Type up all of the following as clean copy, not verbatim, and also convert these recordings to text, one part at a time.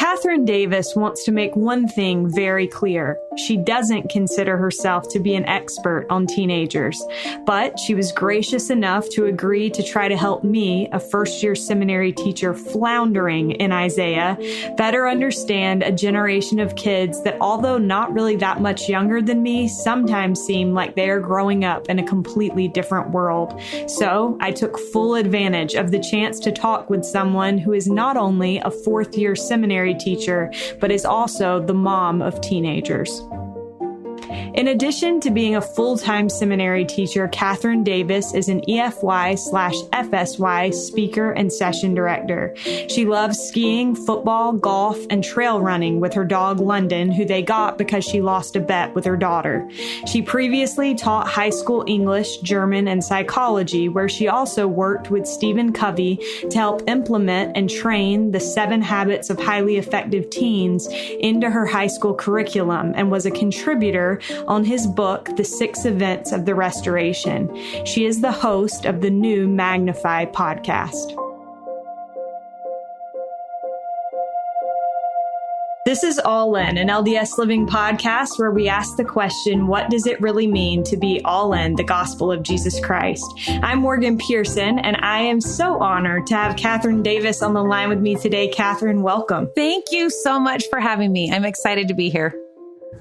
Kathryn Davis wants to make one thing very clear. She doesn't consider herself to be an expert on teenagers, but she was gracious enough to agree to try to help me, a first-year seminary teacher floundering in Isaiah, better understand a generation of kids that, although not really that much younger than me, sometimes seem like they are growing up in a completely different world. So I took full advantage of the chance to talk with someone who is not only a fourth-year seminary teacher, but is also the mom of teenagers. In addition to being a full-time seminary teacher, Kathryn Davis is an EFY/FSY speaker and session director. She loves skiing, football, golf, and trail running with her dog London, who they got because she lost a bet with her daughter. She previously taught high school English, German, and psychology, where she also worked with Stephen Covey to help implement and train the 7 Habits of Highly Effective Teens into her high school curriculum and was a contributor on his book, The 6 Events of the Restoration. She is the host of the new Magnify podcast. This is All In, an LDS Living podcast where we ask the question, what does it really mean to be all in the gospel of Jesus Christ? I'm Morgan Pearson, and I am so honored to have Kathryn Davis on the line with me today. Kathryn, welcome. Thank you so much for having me. I'm excited to be here.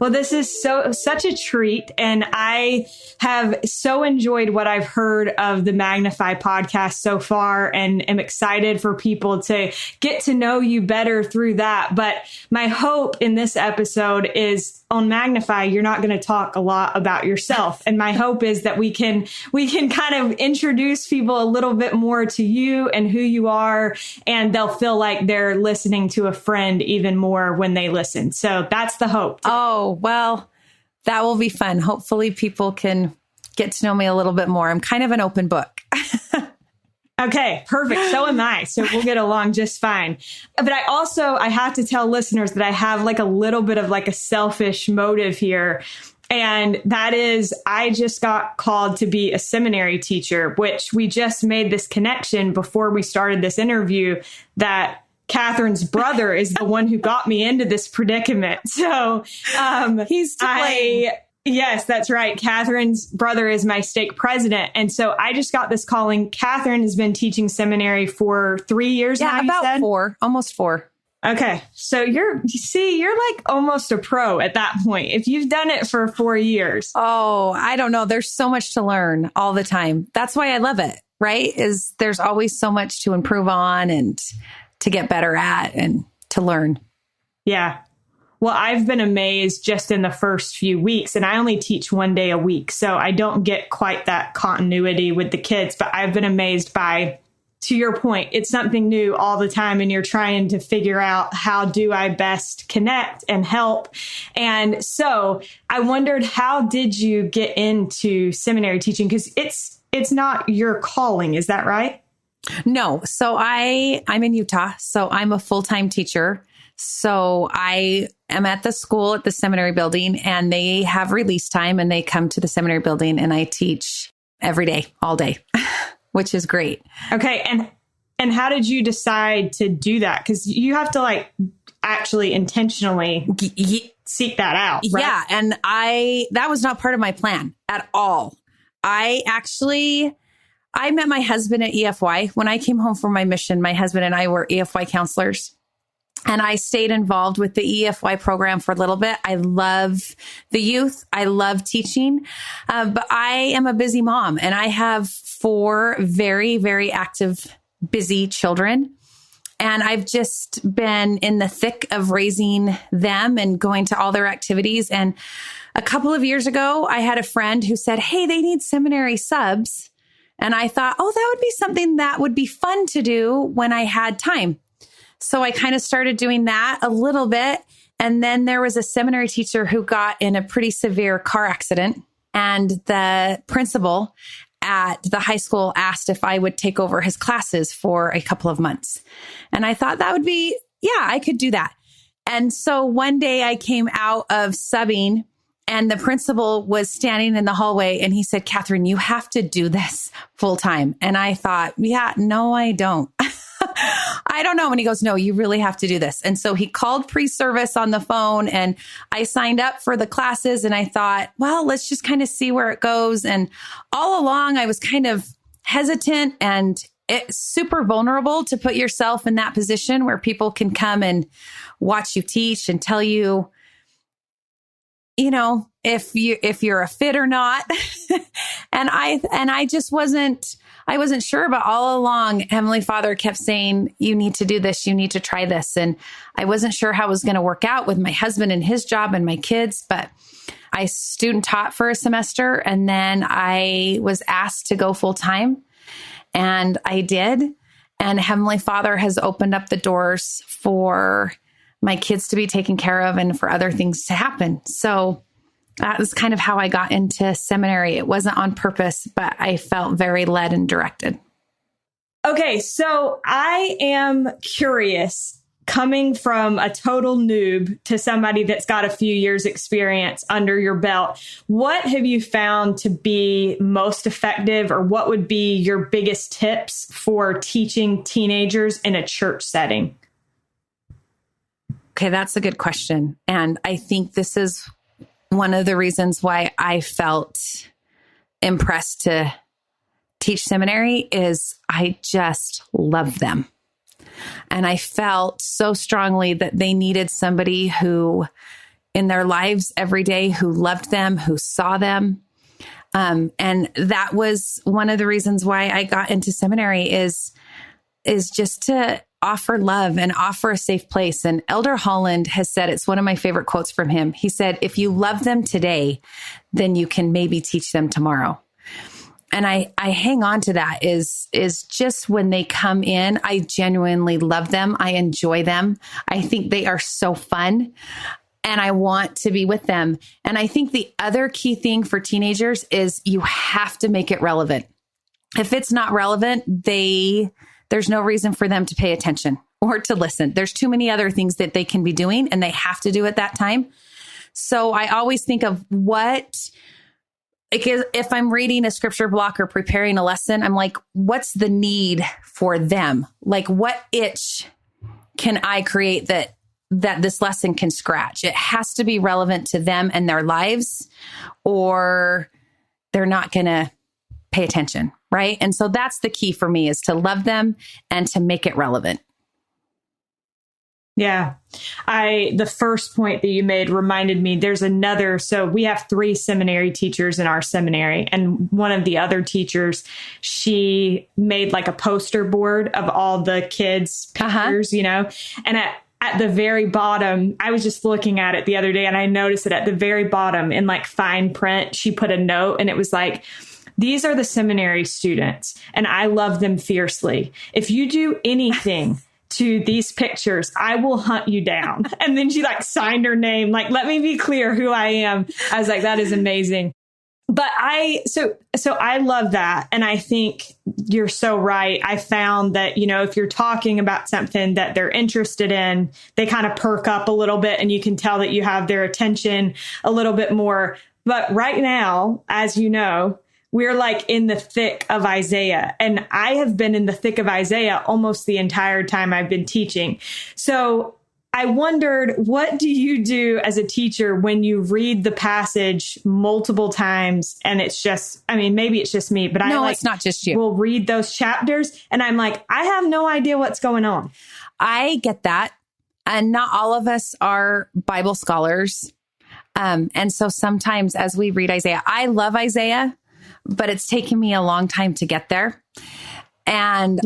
Well, this is such a treat, and I have so enjoyed what I've heard of the Magnify podcast so far, and am excited for people to get to know you better through that. But my hope in this episode is on Magnify, you're not going to talk a lot about yourself. And my hope is that we can kind of introduce people a little bit more to you and who you are, and they'll feel like they're listening to a friend even more when they listen. So that's the hope. Oh, well, that will be fun. Hopefully people can get to know me a little bit more. I'm kind of an open book. Okay, perfect. So am I. So we'll get along just fine. But I have to tell listeners that I have like a little bit of like a selfish motive here. And that is, I just got called to be a seminary teacher, which we just made this connection before we started this interview that Kathryn's brother is the one who got me into this predicament. So he's to blame. Yes, that's right. Kathryn's brother is my stake president. And so I just got this calling. Kathryn has been teaching seminary for 3 years now, you about said? 4, almost 4. Okay. So you're like almost a pro at that point. If you've done it for 4 years. Oh, I don't know. There's so much to learn all the time. That's why I love it, right? Is there's always so much to improve on and to get better at and to learn. Yeah. Well, I've been amazed just in the first few weeks, and I only teach 1 day a week, so I don't get quite that continuity with the kids, but I've been amazed by, to your point, it's something new all the time, and you're trying to figure out how do I best connect and help. And so I wondered, how did you get into seminary teaching? Because it's not your calling, is that right? No. So I'm in Utah, so I'm a full-time teacher. So I am at the school at the seminary building, and they have release time, and they come to the seminary building, and I teach every day, all day, which is great. Okay. And how did you decide to do that? Because you have to like actually intentionally seek that out, right? Yeah. And that was not part of my plan at all. I met my husband at EFY. When I came home from my mission, my husband and I were EFY counselors. And I stayed involved with the EFY program for a little bit. I love the youth. I love teaching. But I am a busy mom, and I have 4 very, very active, busy children. And I've just been in the thick of raising them and going to all their activities. And a couple of years ago, I had a friend who said, hey, they need seminary subs. And I thought, oh, that would be something that would be fun to do when I had time. So I kind of started doing that a little bit. And then there was a seminary teacher who got in a pretty severe car accident. And the principal at the high school asked if I would take over his classes for a couple of months. And I thought that would be, I could do that. And so one day I came out of subbing, and the principal was standing in the hallway, and he said, Kathryn, you have to do this full time. And I thought, no, I don't. I don't know. And he goes, no, you really have to do this. And so he called pre-service on the phone and I signed up for the classes and I thought, well, let's just kind of see where it goes. And all along I was kind of hesitant and it's super vulnerable to put yourself in that position where people can come and watch you teach and tell you, you know, if you're a fit or not. and I just wasn't sure, but all along, Heavenly Father kept saying, you need to do this. You need to try this. And I wasn't sure how it was going to work out with my husband and his job and my kids, but I student taught for a semester. And then I was asked to go full time and I did. And Heavenly Father has opened up the doors for my kids to be taken care of and for other things to happen. So that was kind of how I got into seminary. It wasn't on purpose, but I felt very led and directed. Okay, so I am curious, coming from a total noob to somebody that's got a few years experience under your belt, what have you found to be most effective, or what would be your biggest tips for teaching teenagers in a church setting? Okay, that's a good question. And I think this is one of the reasons why I felt impressed to teach seminary is I just love them. And I felt so strongly that they needed somebody who in their lives every day, who loved them, who saw them. And that was one of the reasons why I got into seminary is just to offer love and offer a safe place. And Elder Holland has said, it's one of my favorite quotes from him. He said, if you love them today, then you can maybe teach them tomorrow. And I hang on to that is just when they come in, I genuinely love them. I enjoy them. I think they are so fun and I want to be with them. And I think the other key thing for teenagers is you have to make it relevant. If it's not relevant, there's no reason for them to pay attention or to listen. There's too many other things that they can be doing and they have to do at that time. So I always think of if I'm reading a scripture block or preparing a lesson, I'm like, what's the need for them? Like, what itch can I create that this lesson can scratch? It has to be relevant to them and their lives, or they're not going to pay attention. Right. And so that's the key for me, is to love them and to make it relevant. Yeah. The first point that you made reminded me there's another. So we have 3 seminary teachers in our seminary. And one of the other teachers, she made like a poster board of all the kids' pictures, you know, and at the very bottom, I was just looking at it the other day and I noticed that at the very bottom in like fine print, she put a note and it was like, these are the seminary students, and I love them fiercely. If you do anything to these pictures, I will hunt you down. And then she like signed her name, like, let me be clear who I am. I was like, that is amazing. But so I love that. And I think you're so right. I found that, you know, if you're talking about something that they're interested in, they kind of perk up a little bit and you can tell that you have their attention a little bit more. But right now, as you know, we're like in the thick of Isaiah, and I have been in the thick of Isaiah almost the entire time I've been teaching. So I wondered, what do you do as a teacher when you read the passage multiple times and it's just, I mean, maybe it's just me, but no, it's not just you. Will read those chapters and I'm like, I have no idea what's going on. I get that. And not all of us are Bible scholars. And so sometimes as we read Isaiah, I love Isaiah, but it's taken me a long time to get there. And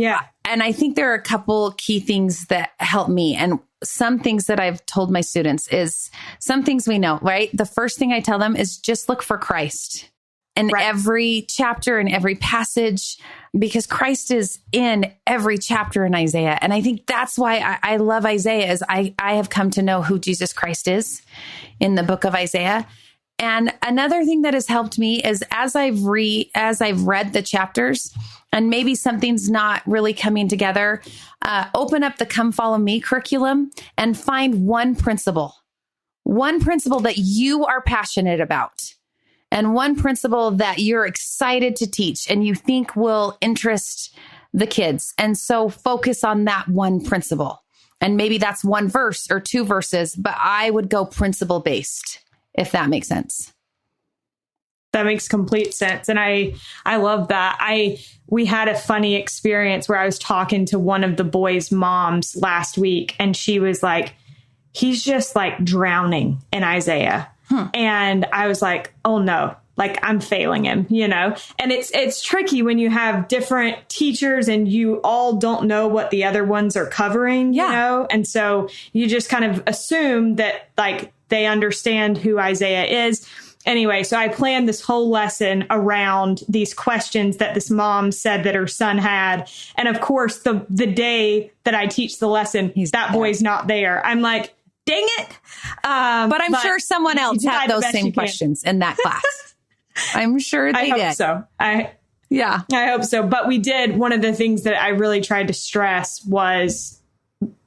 I think there are a couple key things that help me. And some things that I've told my students is some things we know, right? The first thing I tell them is just look for Christ in every chapter and every passage, because Christ is in every chapter in Isaiah. And I think that's why I love Isaiah, is I have come to know who Jesus Christ is in the book of Isaiah. And another thing that has helped me is as I've read the chapters and maybe something's not really coming together, open up the Come Follow Me curriculum and find one principle that you are passionate about and one principle that you're excited to teach and you think will interest the kids. And so focus on that one principle. And maybe that's one verse or two verses, but I would go principle based, if that makes sense. That makes complete sense. And I love that. We had a funny experience where I was talking to one of the boys' moms last week, and she was like, he's just like drowning in Isaiah. And I was like, oh no, like I'm failing him, and it's tricky when you have different teachers and you all don't know what the other ones are covering, and so you just kind of assume that like they understand who Isaiah is. Anyway, so I planned this whole lesson around these questions that this mom said that her son had. And of course, the day that I teach the lesson, that boy's not there. I'm like, dang it. But I'm sure someone else had those same questions in that class. I'm sure they did. I hope so. I hope so. But we did. One of the things that I really tried to stress was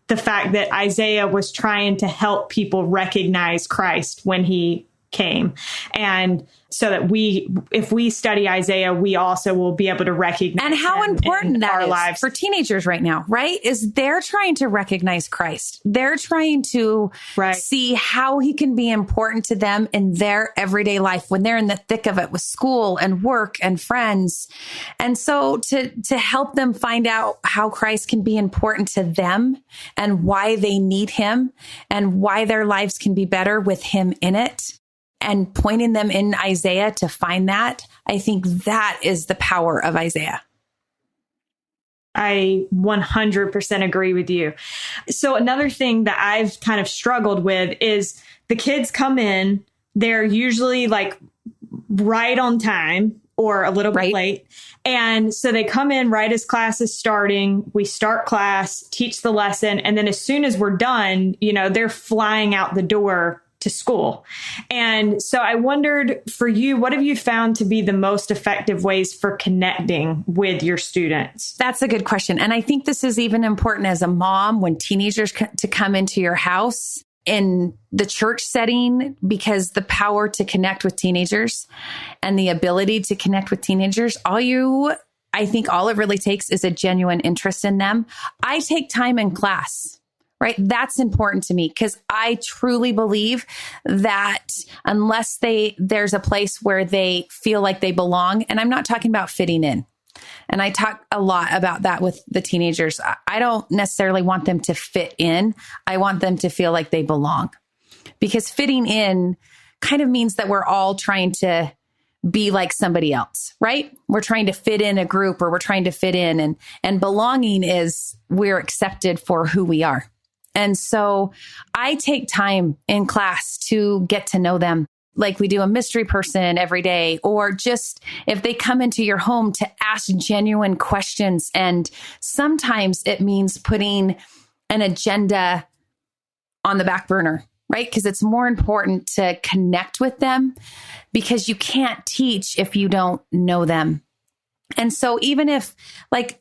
the fact that Isaiah was trying to help people recognize Christ when he came. And so that if we study Isaiah, we also will be able to recognize and how important that our is lives. For teenagers right now, right? Is they're trying to recognize Christ. They're trying to see how he can be important to them in their everyday life when they're in the thick of it with school and work and friends. And so to help them find out how Christ can be important to them and why they need him and why their lives can be better with him in it, and pointing them in Isaiah to find that, I think that is the power of Isaiah. I 100% agree with you. So another thing that I've kind of struggled with is the kids come in, they're usually like right on time or a little bit late. And so they come in right as class is starting. We start class, teach the lesson. And then as soon as we're done, they're flying out the door to school. And so I wondered for you, what have you found to be the most effective ways for connecting with your students? That's a good question. And I think this is even important as a mom when teenagers to come into your house in the church setting, because the power to connect with teenagers and the ability to connect with teenagers, I think all it really takes is a genuine interest in them. I take time in class. Right. That's important to me because I truly believe that unless there's a place where they feel like they belong, and I'm not talking about fitting in. And I talk a lot about that with the teenagers. I don't necessarily want them to fit in. I want them to feel like they belong, because fitting in kind of means that we're all trying to be like somebody else, right? We're trying to fit in a group, or we're trying to fit in, and belonging is we're accepted for who we are. And so I take time in class to get to know them, like we do a mystery person every day, or just if they come into your home to ask genuine questions. And sometimes it means putting an agenda on the back burner, right? Because it's more important to connect with them, because you can't teach if you don't know them. And so even if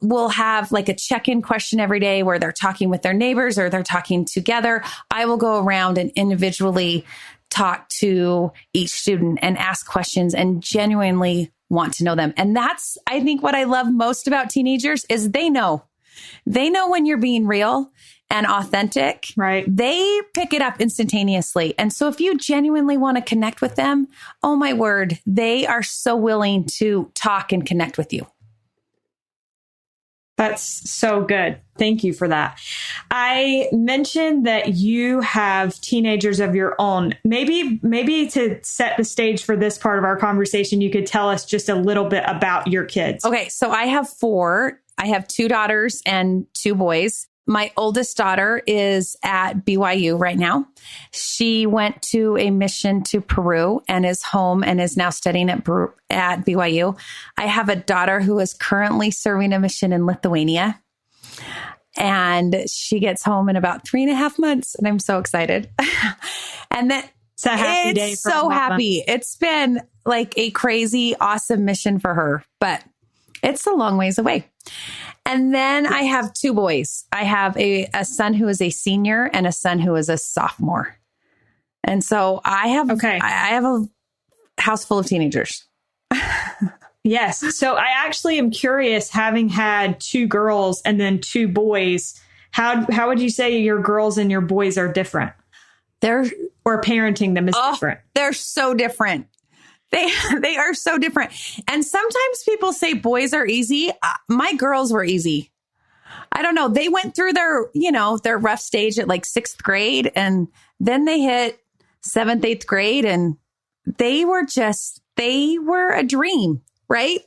we'll have a check-in question every day where they're talking with their neighbors or they're talking together, I will go around and individually talk to each student and ask questions and genuinely want to know them. And that's, I think, what I love most about teenagers is they know when you're being real and authentic. Right. They pick it up instantaneously. And so if you genuinely want to connect with them, oh my word, they are so willing to talk and connect with you. That's so good. Thank you for that. I mentioned that you have teenagers of your own. Maybe to set the stage for this part of our conversation, you could tell us just a little bit about your kids. Okay. So I have 4. I have 2 daughters and 2 boys. My oldest daughter is at BYU right now. She went to a mission to Peru and is home and is now studying at BYU. I have a daughter who is currently serving a mission in Lithuania, and she gets home in about 3.5 months, and I'm so excited. And that it's a happy day. So happy. It's been like a crazy, awesome mission for her, but it's a long ways away. And then I have 2 boys. I have a son who is a senior and a son who is a sophomore. And so I have a house full of teenagers. Yes. So I actually am curious, having had 2 girls and then 2 boys, how would you say your girls and your boys are different? Or parenting them is different? They're so different. They are so different. And sometimes people say boys are easy. My girls were easy. I don't know. They went through their rough stage at like 6th grade, and then they hit 7th, 8th grade, and they were a dream, right?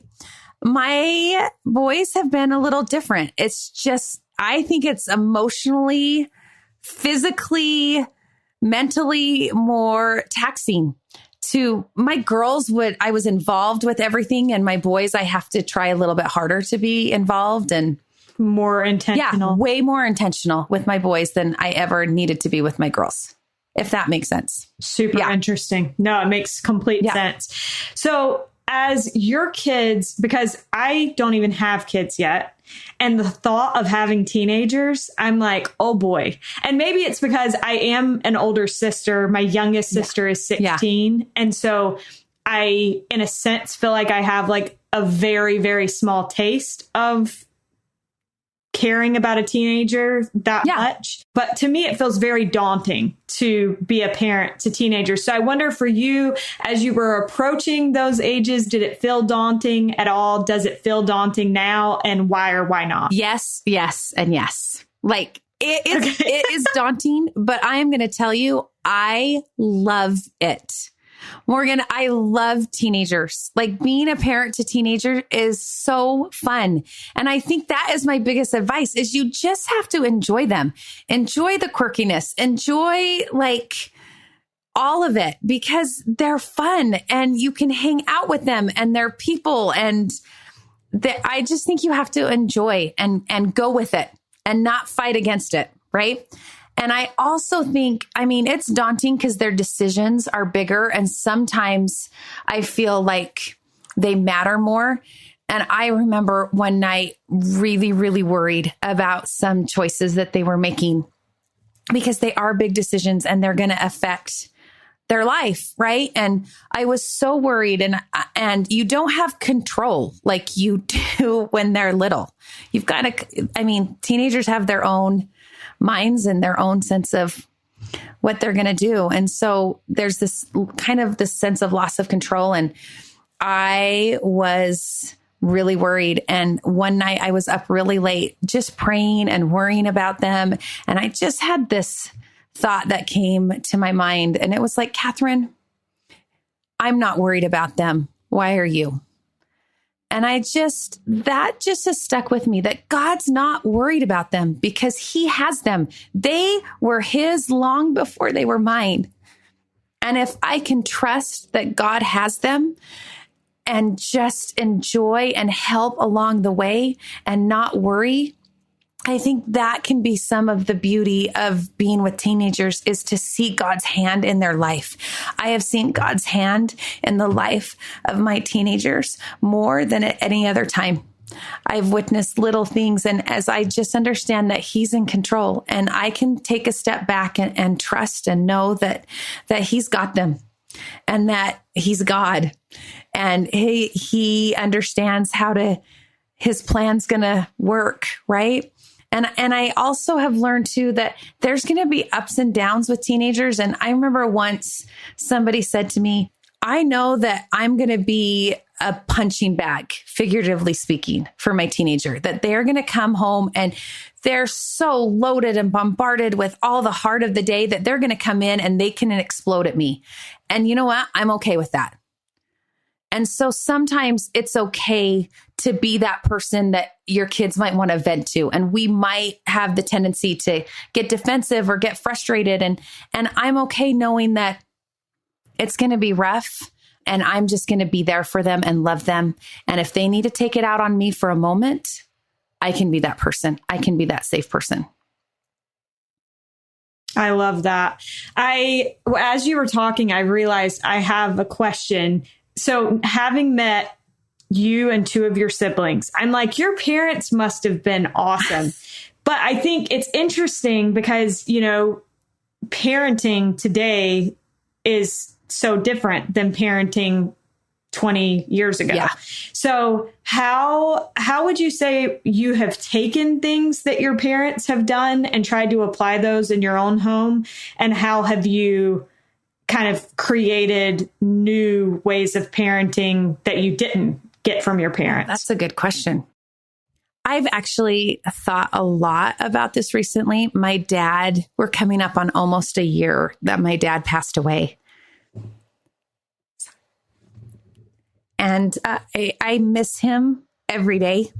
My boys have been a little different. It's just, I think it's emotionally, physically, mentally more taxing. To my girls, I was involved with everything, and my boys, I have to try a little bit harder to be involved and more intentional. Yeah, way more intentional with my boys than I ever needed to be with my girls, if that makes sense. Super interesting. No, it makes complete sense. So as your kids, because I don't even have kids yet, and the thought of having teenagers, I'm like, oh boy. And maybe it's because I am an older sister. My youngest sister is 16. Yeah. And so I, in a sense, feel like I have like a very, very small taste of caring about a teenager that much. But to me, it feels very daunting to be a parent to teenagers. So I wonder, for you, as you were approaching those ages, did it feel daunting at all? Does it feel daunting now? And why or why not? Yes, and yes. Like it is daunting, but I am going to tell you, I love it. Morgan, I love teenagers. Like, being a parent to teenagers is so fun. And I think that is my biggest advice, is you just have to enjoy them. Enjoy the quirkiness. Enjoy like all of it, because they're fun and you can hang out with them and they're people. And I just think you have to enjoy and go with it and not fight against it. Right. And I also think, it's daunting because their decisions are bigger, and sometimes I feel like they matter more. And I remember one night really, really worried about some choices that they were making, because they are big decisions and they're going to affect their life. Right. And I was so worried, and you don't have control like you do when they're little. You've got to, teenagers have their own minds and their own sense of what they're going to do. And so there's this sense of loss of control. And I was really worried. And one night I was up really late, just praying and worrying about them. And I just had this thought that came to my mind. And it was like, Kathryn, I'm not worried about them. Why are you? And that just has stuck with me, that God's not worried about them because he has them. They were his long before they were mine. And if I can trust that God has them and just enjoy and help along the way and not worry, I think that can be some of the beauty of being with teenagers, is to see God's hand in their life. I have seen God's hand in the life of my teenagers more than at any other time. I've witnessed little things. And as I just understand that he's in control, and I can take a step back and trust and know that he's got them, and that he's God, and he understands his plan's going to work. Right. And I also have learned too that there's going to be ups and downs with teenagers. And I remember once somebody said to me, I know that I'm going to be a punching bag, figuratively speaking, for my teenager, that they're going to come home and they're so loaded and bombarded with all the heart of the day that they're going to come in and they can explode at me. And you know what? I'm okay with that. And so sometimes it's okay to be that person that your kids might want to vent to. And we might have the tendency to get defensive or get frustrated. And I'm okay knowing that it's going to be rough, and I'm just going to be there for them and love them. And if they need to take it out on me for a moment, I can be that person. I can be that safe person. I love that. As you were talking, I realized I have a question. So having met you and 2 of your siblings, I'm like, your parents must have been awesome. But I think it's interesting because, parenting today is so different than parenting 20 years ago. Yeah. So how would you say you have taken things that your parents have done and tried to apply those in your own home? And how have you kind of created new ways of parenting that you didn't get from your parents? That's a good question. I've actually thought a lot about this recently. My dad, we're coming up on almost a year that my dad passed away. And I miss him every day.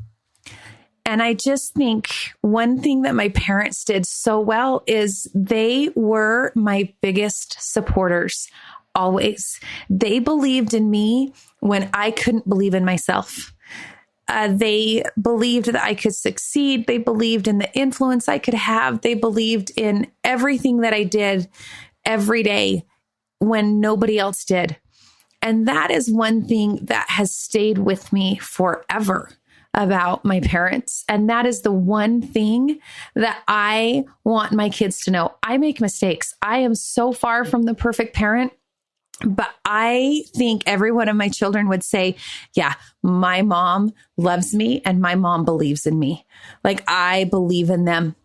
And I just think one thing that my parents did so well is they were my biggest supporters always. They believed in me when I couldn't believe in myself. They believed that I could succeed. They believed in the influence I could have. They believed in everything that I did every day when nobody else did. And that is one thing that has stayed with me forever about my parents. And that is the one thing that I want my kids to know. I make mistakes. I am so far from the perfect parent. But I think every one of my children would say, yeah, my mom loves me and my mom believes in me. Like, I believe in them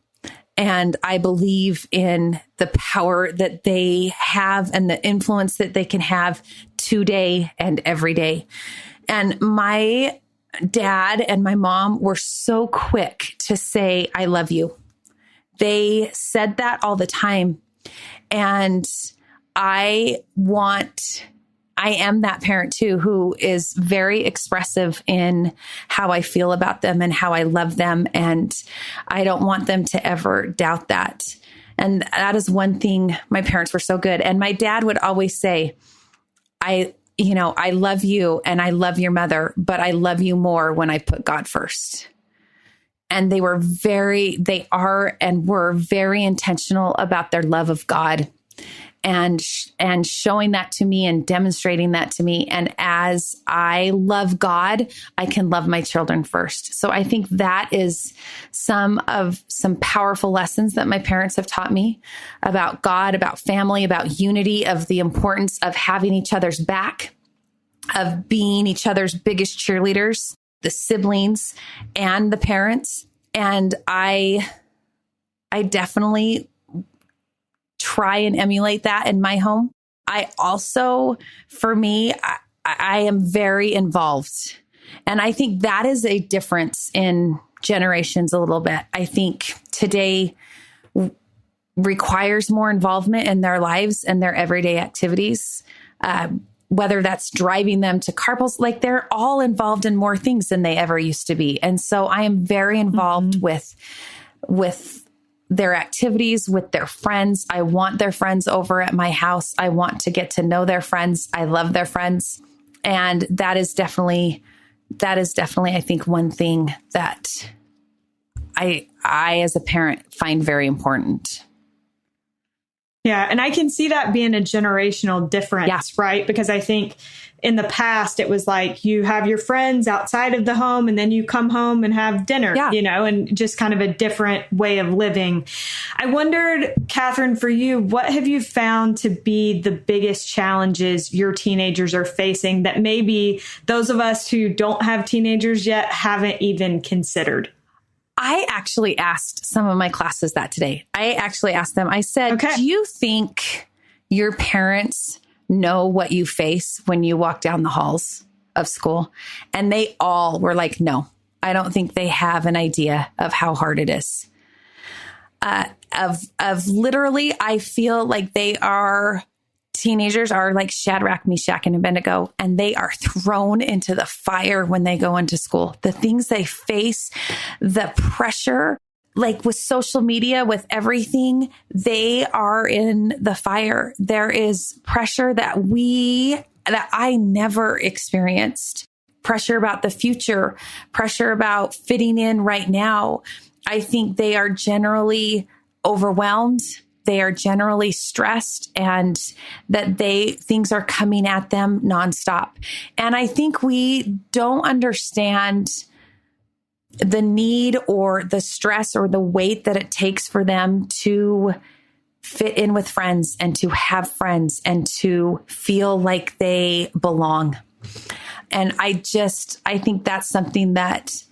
and I believe in the power that they have and the influence that they can have today and every day. And my dad and my mom were so quick to say, I love you. They said that all the time. And I am that parent too, who is very expressive in how I feel about them and how I love them. And I don't want them to ever doubt that. And that is one thing. My parents were so good. And my dad would always say, I love you and I love your mother, but I love you more when I put God first. And they are and were very intentional about their love of God. And showing that to me and demonstrating that to me. And as I love God, I can love my children first. So I think that is some powerful lessons that my parents have taught me about God, about family, about unity, of the importance of having each other's back, of being each other's biggest cheerleaders, the siblings and the parents. And I definitely try and emulate that in my home. I also, for me, I am very involved. And I think that is a difference in generations a little bit. I think today requires more involvement in their lives and their everyday activities, whether that's driving them to carpools. Like, they're all involved in more things than they ever used to be. And so I am very involved with their activities, with their friends. I want their friends over at my house. I want to get to know their friends. I love their friends. And that is definitely, I think, one thing that I as a parent find very important. Yeah. And I can see that being a generational difference, right? Because I think in the past, it was like you have your friends outside of the home and then you come home and have dinner, and just kind of a different way of living. I wondered, Kathryn, for you, what have you found to be the biggest challenges your teenagers are facing that maybe those of us who don't have teenagers yet haven't even considered? I actually asked some of my classes that today. I actually asked them, I said, Do you think your parents know what you face when you walk down the halls of school? And they all were like, no, I don't think they have an idea of how hard it is. Of literally, I feel like teenagers are like Shadrach, Meshach, and Abednego, and they are thrown into the fire when they go into school. The things they face, the pressure, like with social media, with everything, they are in the fire. There is pressure that I never experienced. Pressure about the future, pressure about fitting in right now. I think they are generally overwhelmed. They are generally stressed, and that things are coming at them nonstop. And I think we don't understand the need or the stress or the weight that it takes for them to fit in with friends and to have friends and to feel like they belong. And I think that's something that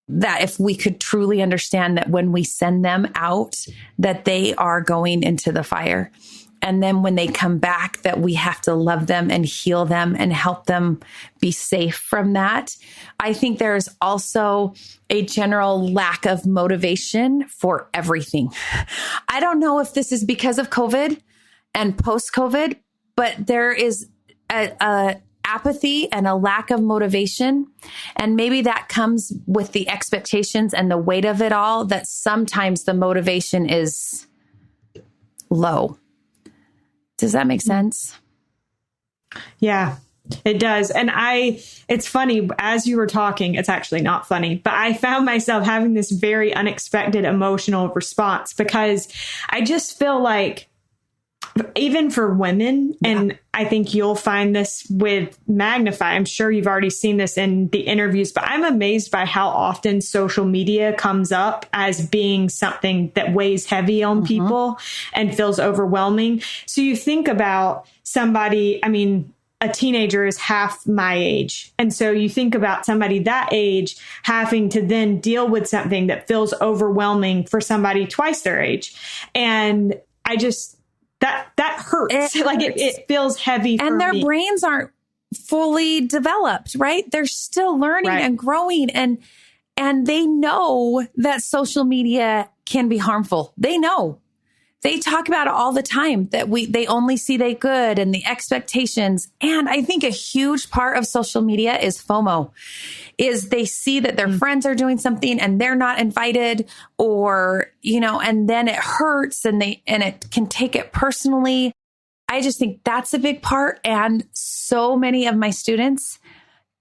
if we could truly understand that when we send them out, that they are going into the fire. And then when they come back, that we have to love them and heal them and help them be safe from that. I think there's also a general lack of motivation for everything. I don't know if this is because of COVID and post-COVID, but there is a apathy and a lack of motivation. And maybe that comes with the expectations and the weight of it all, that sometimes the motivation is low. Does that make sense? Yeah, it does. And it's funny, as you were talking, it's actually not funny, but I found myself having this very unexpected emotional response, because I just feel like, even for women, and I think you'll find this with Magnify, I'm sure you've already seen this in the interviews, but I'm amazed by how often social media comes up as being something that weighs heavy on people and feels overwhelming. So you think about somebody, a teenager is half my age. And so you think about somebody that age having to then deal with something that feels overwhelming for somebody twice their age. And I just, that hurts. It feels heavy for me. And their brains aren't fully developed, right? They're still learning and growing, and they know that social media can be harmful. They know. They talk about it all the time, that they only see the good and the expectations. And I think a huge part of social media is FOMO, is they see that their friends are doing something and they're not invited, or, and then it hurts and it can take it personally. I just think that's a big part. And so many of my students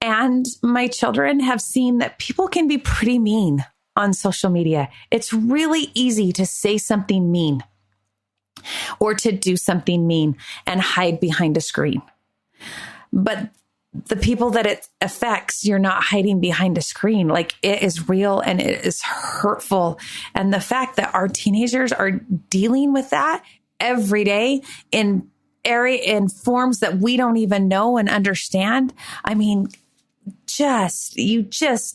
and my children have seen that people can be pretty mean on social media. It's really easy to say something mean or to do something mean and hide behind a screen. But the people that it affects, you're not hiding behind a screen. Like, it is real and it is hurtful. And the fact that our teenagers are dealing with that every day in forms that we don't even know and understand.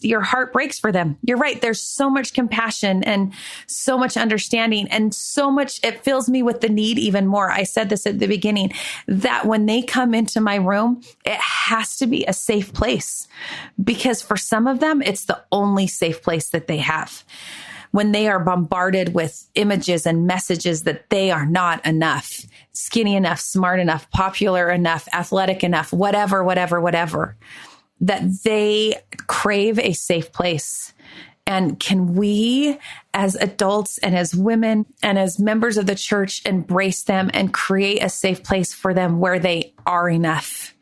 Your heart breaks for them. You're right. There's so much compassion and so much understanding, and so much, it fills me with the need even more. I said this at the beginning, that when they come into my room, it has to be a safe place, because for some of them, it's the only safe place that they have. When they are bombarded with images and messages that they are not enough, skinny enough, smart enough, popular enough, athletic enough, whatever, that they crave a safe place. And can we, as adults and as women and as members of the church, embrace them and create a safe place for them where they are enough?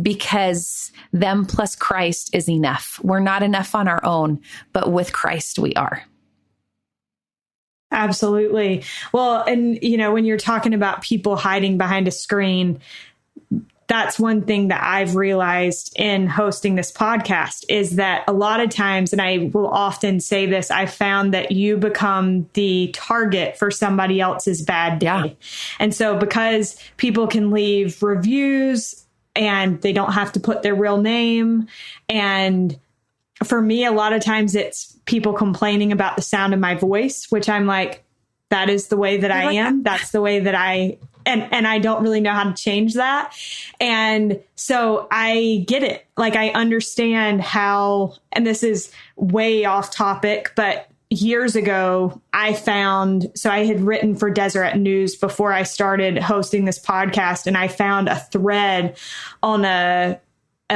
Because them plus Christ is enough. We're not enough on our own, but with Christ we are. Absolutely. Well, and when you're talking about people hiding behind a screen, that's one thing that I've realized in hosting this podcast, is that a lot of times, and I will often say this, I found that you become the target for somebody else's bad day. Yeah. And so because people can leave reviews and they don't have to put their real name. And for me, a lot of times it's people complaining about the sound of my voice, which I'm like, that is the way that I am. That's the way that and I don't really know how to change that. And so I get it. Like, I understand how, and this is way off topic, but years ago, I had written for Deseret News before I started hosting this podcast, and I found a thread on a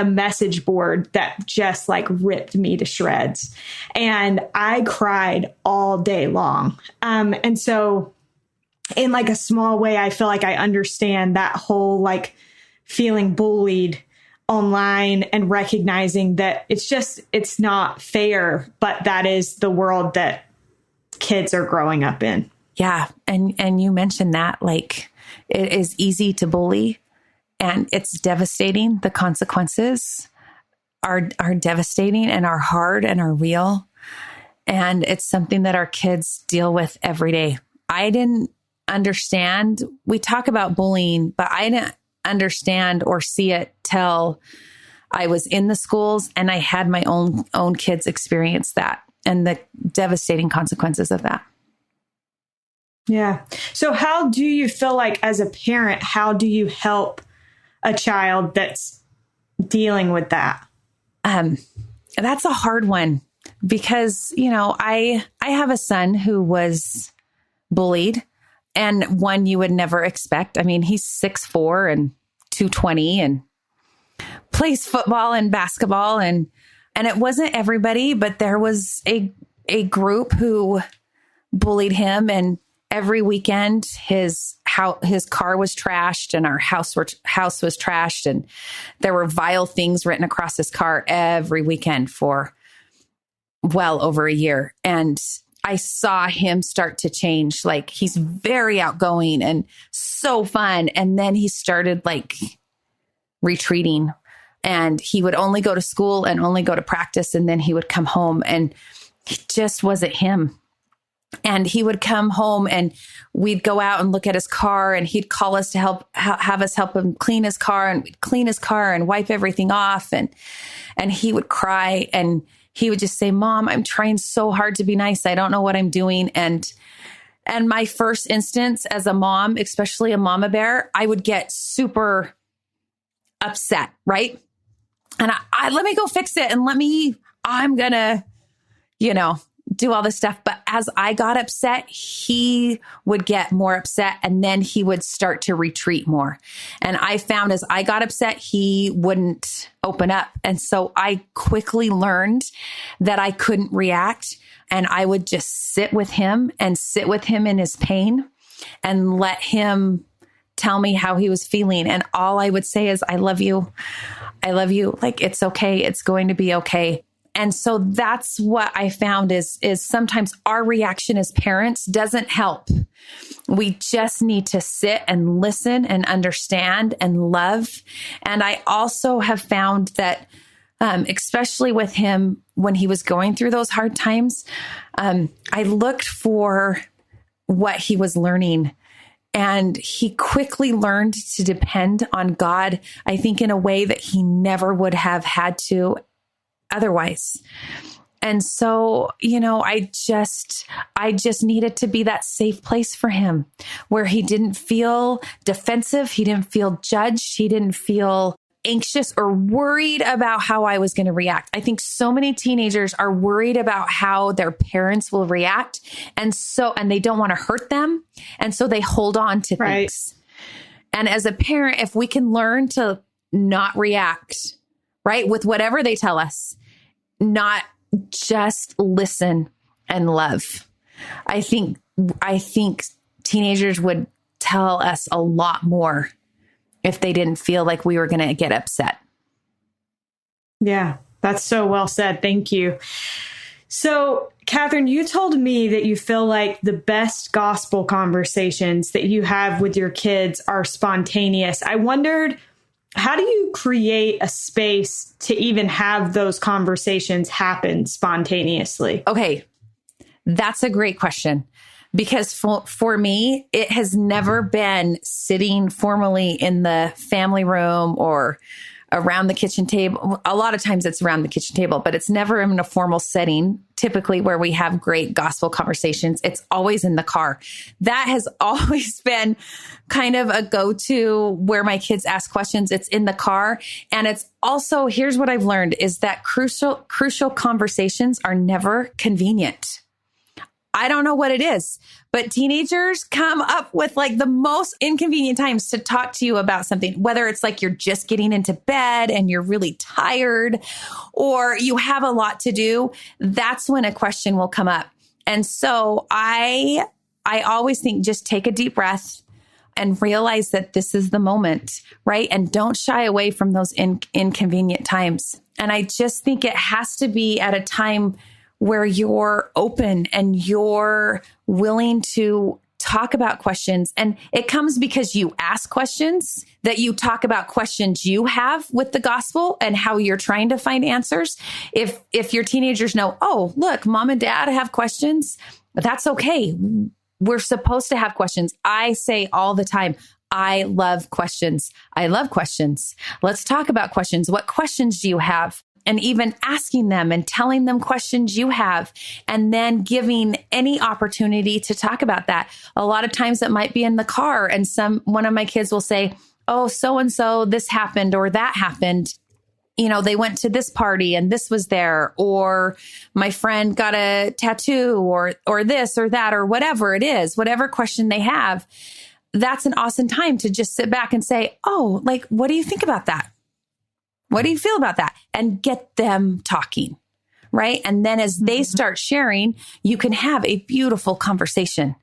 message board that just ripped me to shreds. And I cried all day long. And so in a small way, I feel like I understand that whole feeling bullied online and recognizing that it's not fair, but that is the world that kids are growing up in. Yeah. And you mentioned that it is easy to bully, and it's devastating. The consequences are devastating and are hard and are real. And it's something that our kids deal with every day. I didn't understand. We talk about bullying, but I didn't understand or see it till I was in the schools and I had my own kids experience that and the devastating consequences of that. Yeah. So how do you feel like as a parent, how do you help a child that's dealing with that? That's a hard one because, you know, I have a son who was bullied and one you would never expect. I mean, he's 6'4" and 220 and plays football and basketball and it wasn't everybody, but there was a group who bullied him, and every weekend his car was trashed and our house was trashed, and there were vile things written across his car every weekend for well over a year. And I saw him start to change. Like, he's very outgoing and so fun. And then he started like retreating, and he would only go to school and only go to practice. And then he would come home and it just wasn't him. And he would come home and we'd go out and look at his car, and he'd call us to have us help him clean his car, and we'd clean his car and wipe everything off. And he would cry and he would just say, "Mom, I'm trying so hard to be nice. I don't know what I'm doing." And my first instance as a mom, especially a mama bear, I would get super upset, right? And I let me go fix it, and I'm gonna, do all this stuff. But as I got upset, he would get more upset, and then he would start to retreat more. And I found as I got upset, he wouldn't open up. And so I quickly learned that I couldn't react, and I would just sit with him in his pain and let him tell me how he was feeling. And all I would say is, "I love you. I love you. Like, it's okay. It's going to be okay." And so that's what I found is sometimes our reaction as parents doesn't help. We just need to sit and listen and understand and love. And I also have found that, especially with him, when he was going through those hard times, I looked for what he was learning. And he quickly learned to depend on God, I think, in a way that he never would have had to otherwise. And so, I just needed to be that safe place for him where he didn't feel defensive. He didn't feel judged. He didn't feel anxious or worried about how I was going to react. I think so many teenagers are worried about how their parents will react. And they don't want to hurt them. And so they hold on to things. And as a parent, if we can learn to not react, right, with whatever they tell us, not just listen and love, I think teenagers would tell us a lot more if they didn't feel like we were going to get upset. Yeah, that's so well said. Thank you. So, Kathryn, you told me that you feel like the best gospel conversations that you have with your kids are spontaneous. I wondered, how do you create a space to even have those conversations happen spontaneously? Okay, that's a great question. Because for me, it has never been sitting formally in the family room or around the kitchen table. A lot of times it's around the kitchen table, but it's never in a formal setting, typically where we have great gospel conversations. It's always in the car. That has always been kind of a go-to where my kids ask questions. It's in the car. And it's also, here's what I've learned, is that crucial conversations are never convenient. I don't know what it is, but teenagers come up with like the most inconvenient times to talk to you about something, whether it's like you're just getting into bed and you're really tired or you have a lot to do. That's when a question will come up. And so I always think, just take a deep breath and realize that this is the moment, right? And don't shy away from those inconvenient times. And I just think it has to be at a time where you're open and you're willing to talk about questions. And it comes because you ask questions, that you talk about questions you have with the gospel and how you're trying to find answers. If your teenagers know, oh, look, mom and dad have questions, that's okay. We're supposed to have questions. I say all the time, I love questions. I love questions. Let's talk about questions. What questions do you have? And even asking them and telling them questions you have, and then giving any opportunity to talk about that. A lot of times it might be in the car and one of my kids will say, oh, so-and-so, this happened or that happened. You know, they went to this party and this was there, or my friend got a tattoo or this or that, or whatever it is, whatever question they have. That's an awesome time to just sit back and say, oh, like, what do you think about that? What do you feel about that? And get them talking, right? And then as they start sharing, you can have a beautiful conversation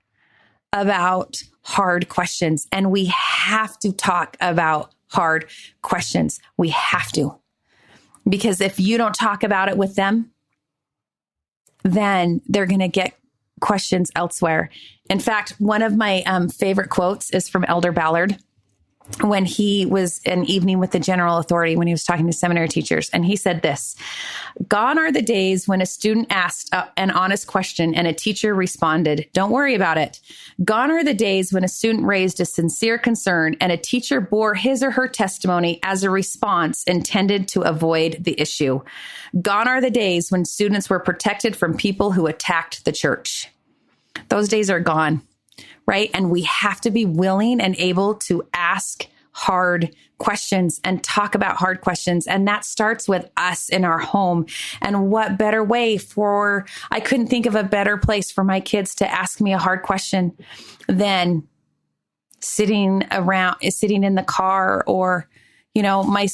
about hard questions. And we have to talk about hard questions. We have to. Because if you don't talk about it with them, then they're going to get questions elsewhere. In fact, one of my favorite quotes is from Elder Ballard when he was an evening with the general authority, when he was talking to seminary teachers. And he said this: gone are the days when a student asked an honest question and a teacher responded, "Don't worry about it." Gone are the days when a student raised a sincere concern and a teacher bore his or her testimony as a response intended to avoid the issue. Gone are the days when students were protected from people who attacked the church. Those days are gone. Right? And we have to be willing and able to ask hard questions and talk about hard questions. And that starts with us in our home. And what better way I couldn't think of a better place for my kids to ask me a hard question than sitting in the car, or, you know, my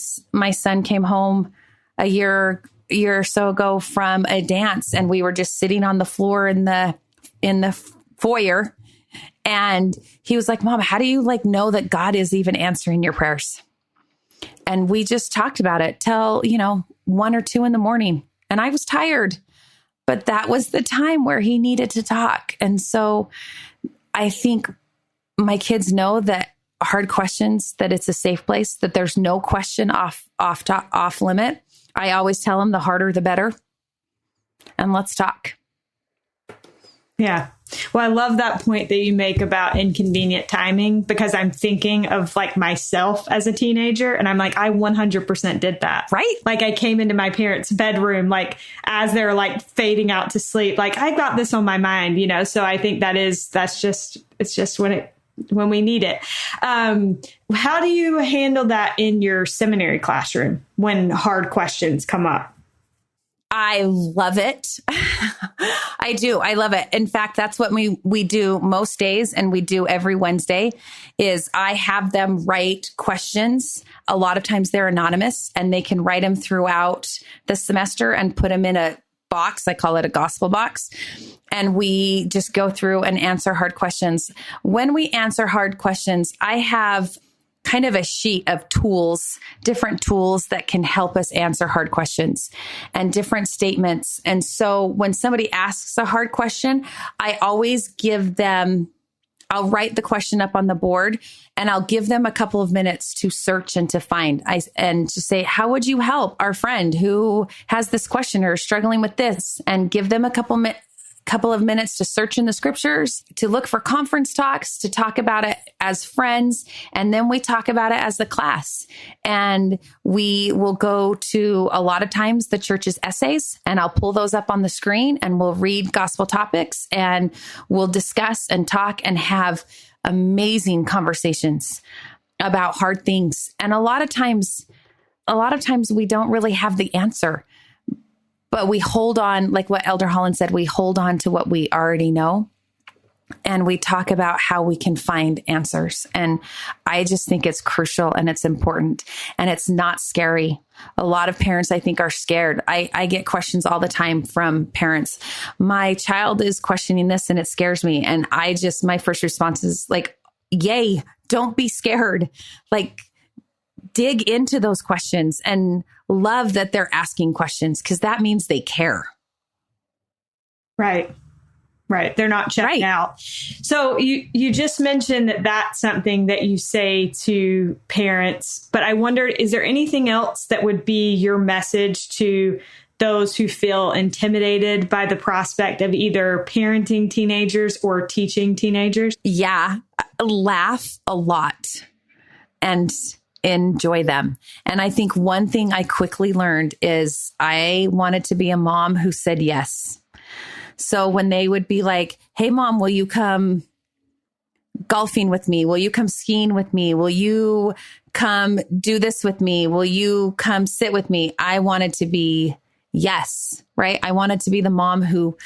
son came home a year or so ago from a dance, and we were just sitting on the floor in the foyer. And he was like, "Mom, how do you know that God is even answering your prayers?" And we just talked about it till, 1 or 2 in the morning. And I was tired, but that was the time where he needed to talk. And so I think my kids know that hard questions, that it's a safe place, that there's no question off limit. I always tell them the harder, the better. And let's talk. Yeah. Well, I love that point that you make about inconvenient timing, because I'm thinking of myself as a teenager, and I'm like, I 100% did that. Right. I came into my parents' bedroom, as they're fading out to sleep, I got this on my mind, so I think it's just when we need it. How do you handle that in your seminary classroom when hard questions come up? I love it. I do. I love it. In fact, that's what we do most days, and we do every Wednesday, is I have them write questions. A lot of times they're anonymous, and they can write them throughout the semester and put them in a box. I call it a gospel box. And we just go through and answer hard questions. When we answer hard questions, I have kind of a sheet of tools, different tools that can help us answer hard questions and different statements. And so when somebody asks a hard question, I always I'll write the question up on the board, and I'll give them a couple of minutes to search and to find, and to say, how would you help our friend who has this question or is struggling with this? And give them a couple of minutes to search in the scriptures, to look for conference talks, to talk about it as friends. And then we talk about it as the class. And we will go to, a lot of times, the church's essays, and I'll pull those up on the screen, and we'll read gospel topics, and we'll discuss and talk and have amazing conversations about hard things. And a lot of times we don't really have the answer. But we hold on, like what Elder Holland said, we hold on to what we already know, and we talk about how we can find answers. And I just think it's crucial, and it's important, and it's not scary. A lot of parents, I think, are scared. I get questions all the time from parents. My child is questioning this and it scares me. And my first response is yay, don't be scared. Dig into those questions, and love that they're asking questions, because that means they care. Right. They're not checked out. So you just mentioned that that's something that you say to parents, but I wondered, is there anything else that would be your message to those who feel intimidated by the prospect of either parenting teenagers or teaching teenagers? Yeah. Laugh a lot and enjoy them. And I think one thing I quickly learned is I wanted to be a mom who said yes. So when they would be like, hey, Mom, will you come golfing with me? Will you come skiing with me? Will you come do this with me? Will you come sit with me? I wanted to be yes, right? I wanted to be the mom who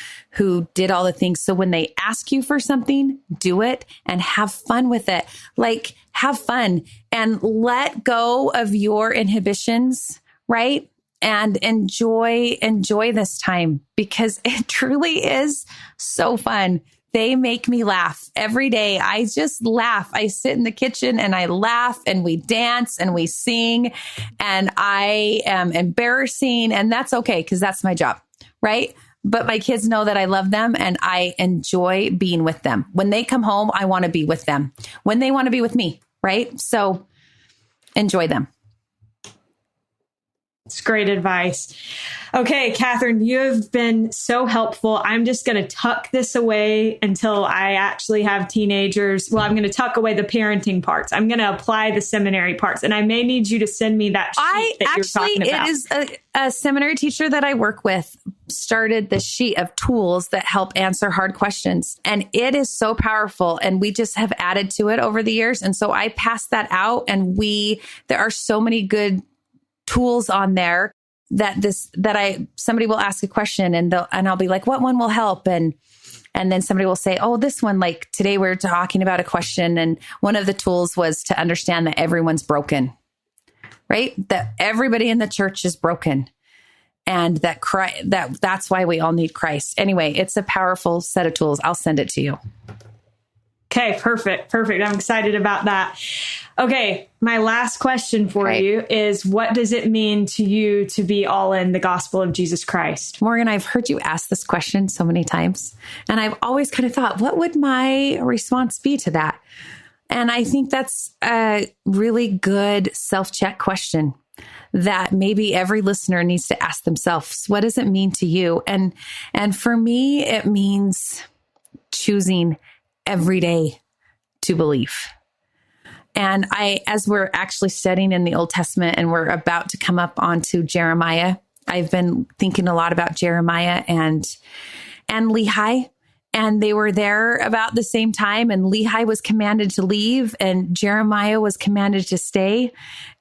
did all the things. So when they ask you for something, do it and have fun with it. Like, have fun and let go of your inhibitions, right? And enjoy this time because it truly is so fun. They make me laugh every day. I just laugh. I sit in the kitchen and I laugh and we dance and we sing and I am embarrassing and that's okay because that's my job, right? But my kids know that I love them and I enjoy being with them. When they come home, I want to be with them. When they want to be with me, right? So enjoy them. It's great advice. Okay, Kathryn, you have been so helpful. I'm just going to tuck this away until I actually have teenagers. Well, I'm going to tuck away the parenting parts. I'm going to apply the seminary parts. And I may need you to send me that sheet that you're talking about. It is a seminary teacher that I work with started the sheet of tools that help answer hard questions. And it is so powerful. And we just have added to it over the years. And so I passed that out and there are so many good tools on there somebody will ask a question and I'll be like, what one will help? And then somebody will say, oh, this one, like today we're talking about a question. And one of the tools was to understand that everyone's broken, right? That everybody in the church is broken and that's why we all need Christ. Anyway, it's a powerful set of tools. I'll send it to you. Okay, perfect. I'm excited about that. Okay, my last question for you is, what does it mean to you to be all in the gospel of Jesus Christ? Morgan, I've heard you ask this question so many times, and I've always kind of thought, what would my response be to that? And I think that's a really good self-check question that maybe every listener needs to ask themselves. What does it mean to you? And for me, it means choosing every day to believe. And as we're actually studying in the Old Testament and we're about to come up onto Jeremiah, I've been thinking a lot about Jeremiah and Lehi, and they were there about the same time, and Lehi was commanded to leave and Jeremiah was commanded to stay.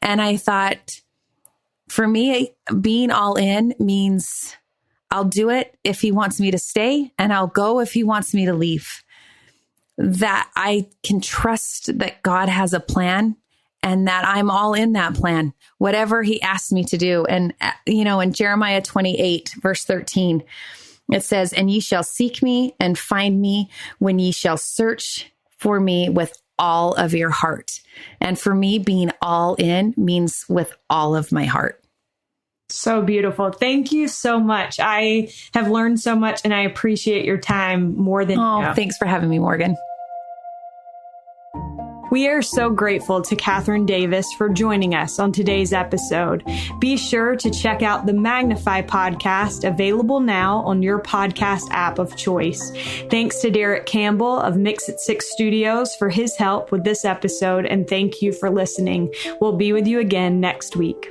And I thought, for me, being all in means I'll do it if he wants me to stay and I'll go if he wants me to leave. That I can trust that God has a plan and that I'm all in that plan, whatever he asks me to do. And, in Jeremiah 28, verse 13, it says, and ye shall seek me and find me when ye shall search for me with all of your heart. And for me, being all in means with all of my heart. So beautiful. Thank you so much. I have learned so much and I appreciate your time more than you know. Thanks for having me, Morgan. We are so grateful to Kathryn Davis for joining us on today's episode. Be sure to check out the Magnify podcast, available now on your podcast app of choice. Thanks to Derek Campbell of Mix It 6 Studios for his help with this episode, and thank you for listening. We'll be with you again next week.